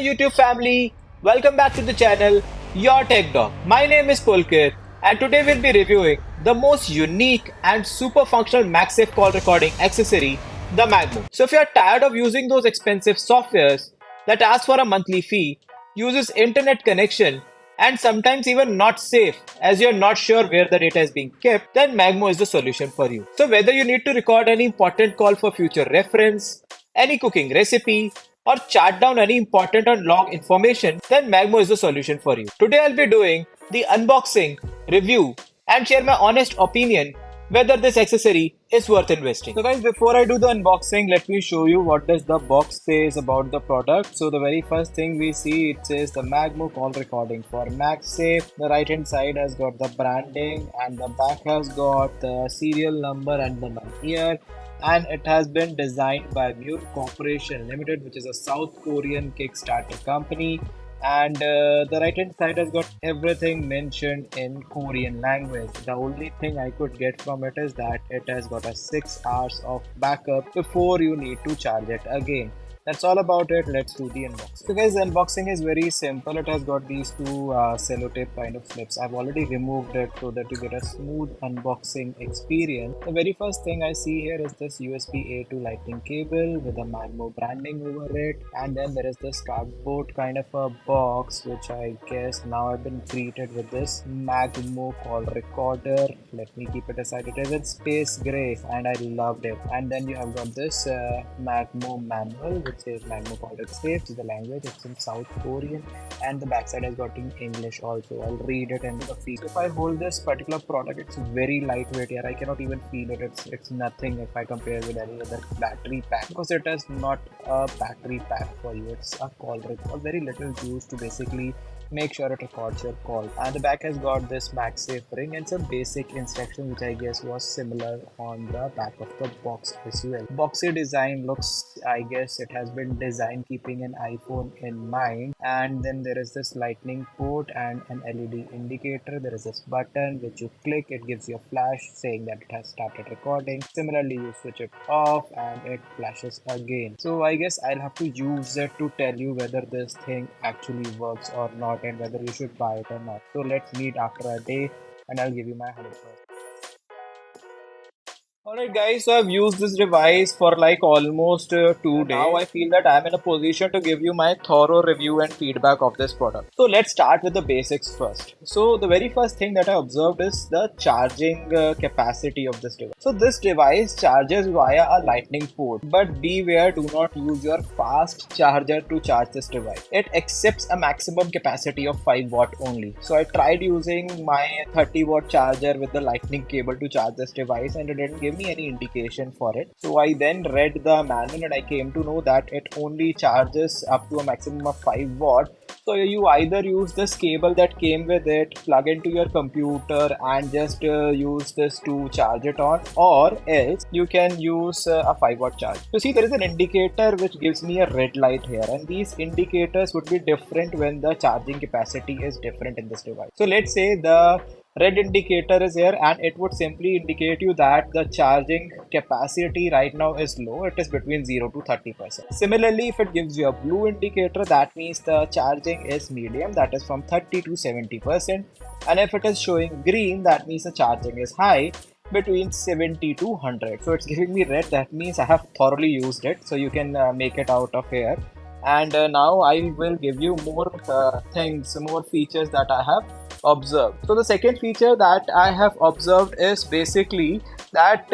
YouTube family, welcome back to the channel, Your Tech Dog. My name is Pulkit, and today we'll be reviewing the most unique and super functional MagSafe call recording accessory, the Magmo. So if you're tired of using those expensive softwares that ask for a monthly fee, uses internet connection, and sometimes even not safe as you're not sure where the data is being kept, then Magmo is the solution for you. So whether you need to record any important call for future reference, any cooking recipe, or chart down any important or log information, then Magmo is the solution for you. Today I'll be doing the unboxing, review, and share my honest opinion whether this accessory is worth investing. So guys, before I do the unboxing, let me show you what does the box says about the product. So the very first thing we see, it says the Magmo call recording for MagSafe. The right hand side has got the branding and the back has got the serial number and the number here, and it has been designed by Mune Corporation Limited, which is a South Korean Kickstarter company. And the right hand side has got everything mentioned in Korean language. The only thing I could get from it is that it has got a 6 hours of backup before you need to charge it again. That's all about it. Let's do the unboxing. So guys, the unboxing is very simple. It has got these two sellotape kind of slips. I've already removed it so that you get a smooth unboxing experience. The very first thing I see here is this USB A to lightning cable with a Magmo branding over it, and then there is this cardboard kind of a box, which I guess now I've been greeted with this Magmo call recorder. Let me keep it aside. It is in space gray and I loved it. And then you have got this Magmo manual, which says Magmo call safe is the language. It's in South Korean, and the backside has got in English also. I'll read it in the feed. If I hold this particular product, it's very lightweight here. I cannot even feel it. It's nothing if I compare with any other battery pack, because it is not a battery pack for you. It's a call record. Very little used to basically make sure it records your call. And the back has got this MagSafe ring and some basic instructions, which I guess was similar on the back of the box as well. Boxy design looks, I guess it has been designed keeping an iPhone in mind. And then there is this lightning port and an LED indicator. There is this button which you click, it gives you a flash saying that it has started recording. Similarly, you switch it off and it flashes again. So I guess I'll have to use it to tell you whether this thing actually works or not, and whether you should buy it or not. So let's meet after a day and I'll give you my 100%. Alright guys, so I've used this device for like almost 2 days. Now I feel that I'm in a position to give you my thorough review and feedback of this product. So let's start with the basics first. So the very first thing that I observed is the charging capacity of this device. So this device charges via a lightning port, but beware, do not use your fast charger to charge this device. It accepts a maximum capacity of 5 watt only. So I tried using my 30 watt charger with the lightning cable to charge this device, and it didn't give me any indication for it. So I then read the manual and I came to know that it only charges up to a maximum of 5 watt. So you either use this cable that came with it, plug into your computer and just use this to charge it on, or else you can use a 5 watt charge. So see, there is an indicator which gives me a red light here, and these indicators would be different when the charging capacity is different in this device. So let's say the red indicator is here and it would simply indicate you that the charging capacity right now is low. It is between 0 to 30%. Similarly, if it gives you a blue indicator, that means the charging is medium, that is from 30 to 70%. And if it is showing green, that means the charging is high, between 70 to 100. So it's giving me red, that means I have thoroughly used it. So you can make it out of here. And now I will give you more more features that I have observed. So the second feature that I have observed is basically that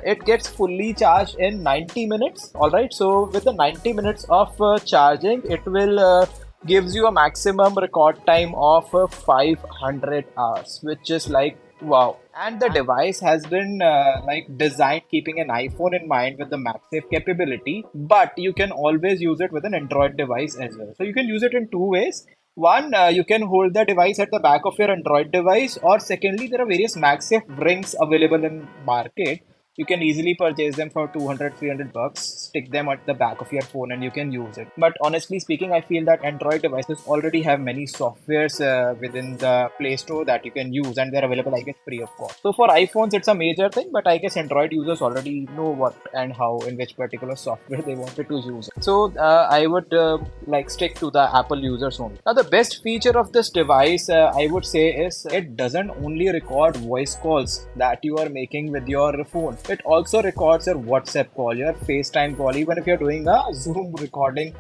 it gets fully charged in 90 minutes. Alright, so with the 90 minutes of charging, it will gives you a maximum record time of 500 hours, which is like wow. And the device has been like designed keeping an iPhone in mind with the MagSafe capability, but you can always use it with an Android device as well. So you can use it in two ways. One, you can hold the device at the back of your Android device, or secondly, there are various MagSafe rings available in market You can easily purchase them for 200, 300 bucks, stick them at the back of your phone and you can use it. But honestly speaking, I feel that Android devices already have many softwares within the Play Store that you can use, and they're available, I guess, free of cost. So for iPhones, it's a major thing, but I guess Android users already know what and how in which particular software they wanted to use it. So I would like stick to the Apple users only. Now, the best feature of this device, I would say, is it doesn't only record voice calls that you are making with your phone. It also records your WhatsApp call, your FaceTime call, even if you're doing a Zoom recording,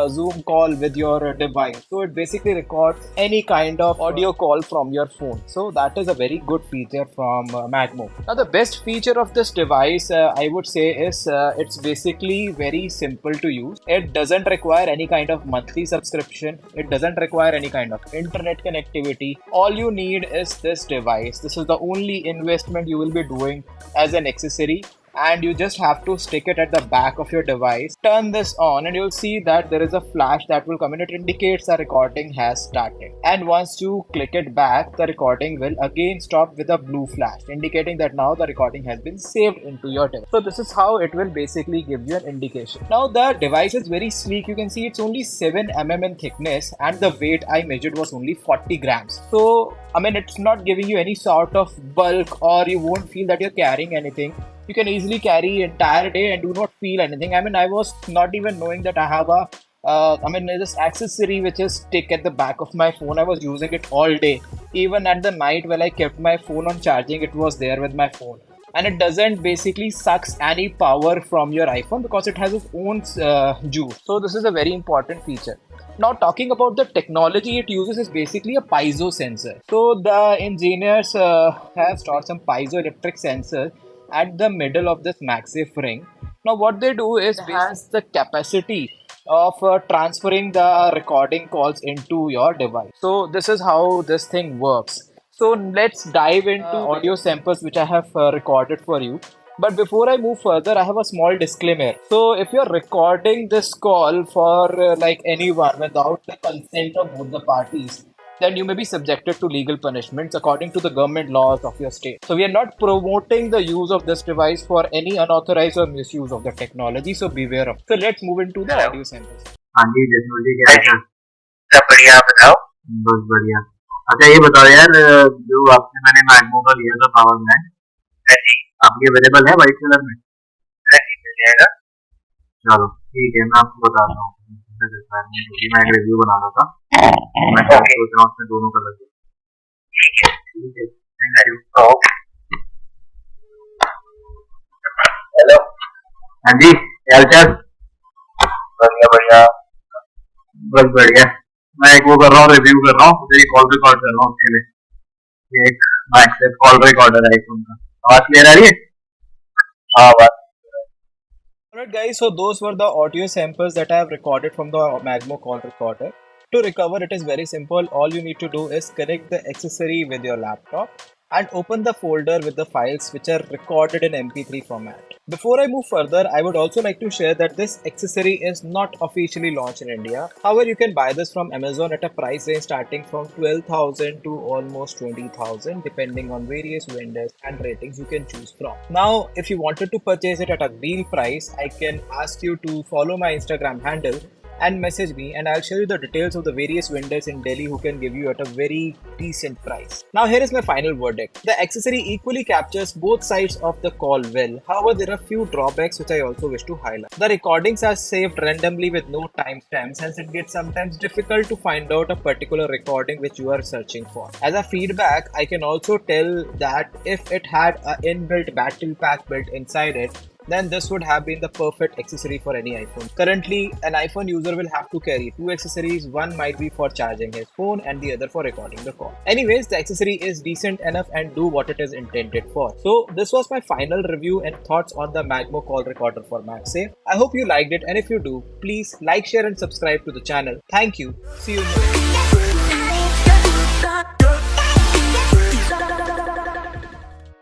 Zoom call with your device. So it basically records any kind of audio call from your phone. So that is a very good feature from Magmo. Now, the best feature of this device, I would say, is it's basically very simple to use. It doesn't require any kind of monthly subscription. It doesn't require any kind of internet connectivity. All you need is this device. This is the only investment you will be doing as an accessory, and you just have to stick it at the back of your device. Turn this on and you'll see that there is a flash that will come in. It indicates the recording has started, and once you click it back, the recording will again stop with a blue flash indicating that now the recording has been saved into your device. So this is how it will basically give you an indication. Now the device is very sleek. You can see it's only 7 mm in thickness, and the weight I measured was only 40 grams. So I mean, it's not giving you any sort of bulk, or you won't feel that you're carrying anything. You can easily carry entire day and do not feel anything. I mean, I was not even knowing that I have a this accessory which is stick at the back of my phone. I was using it all day. Even at the night when I kept my phone on charging, it was there with my phone. And it doesn't basically sucks any power from your iPhone because it has its own juice. So this is a very important feature. Now, talking about the technology it uses is basically a piezo sensor. So the engineers have stored some piezoelectric sensors at the middle of this MagSafe ring. Now what they do is has the capacity of transferring the recording calls into your device. So this is how this thing works. So let's dive into audio samples which I have recorded for you. But before I move further, I have a small disclaimer. So if you're recording this call for like anyone without the consent of both the parties, then you may be subjected to legal punishments according to the government laws of your state. So we are not promoting the use of this device for any unauthorized or misuse of the technology. So beware of. So let's move into the audio samples. हाँ जी जसमल जी क्या हाल सब बढ़िया आप बताओ बस बढ़िया अच्छा ये बताओ यार जो आपने मैंने मैगमो का लिया था पावर बैंक आपकी अवेलेबल है व्हाइट कलर में मिल जाएगा चलो ठीक है मैं आपको बताता हूँ मैं एक रिव्यू बना रहा था मैं सोच रहा हूँ उसमें दोनों कलर ठीक है थैंक यू हेलो हाँ जी क्या हाल चाल बढ़िया बढ़िया बस बढ़िया मैं एक वो कर रहा हूँ रिव्यू कर रहा हूँ तेरी कॉल रिकॉर्ड कर रहा हूँ उसके लिए एक मैक्सिफ कॉल रिकॉर्डर है आईफोन का आवाज क्लियर आ रही है हाँ बात Alright guys, so those were the audio samples that I have recorded from the Magmo call recorder. To recover it is very simple. All you need to do is connect the accessory with your laptop and open the folder with the files which are recorded in MP3 format. Before I move further, I would also like to share that this accessory is not officially launched in India. However, you can buy this from Amazon at a price range starting from 12,000 to almost 20,000 depending on various vendors and ratings you can choose from. Now, if you wanted to purchase it at a deal price, I can ask you to follow my Instagram handle and message me, and I'll show you the details of the various vendors in Delhi who can give you at a very decent price. Now here is my final verdict. The accessory equally captures both sides of the call well. However, there are few drawbacks which I also wish to highlight. The recordings are saved randomly with no timestamps, hence it gets sometimes difficult to find out a particular recording which you are searching for. As a feedback, I can also tell that if it had an inbuilt battery pack built inside it, then this would have been the perfect accessory for any iPhone. Currently, an iPhone user will have to carry two accessories. One might be for charging his phone and the other for recording the call. Anyways, the accessory is decent enough and do what it is intended for. So this was my final review and thoughts on the Magmo call recorder for MagSafe. I hope you liked it, and if you do, please like, share and subscribe to the channel. Thank you. See you in the next video.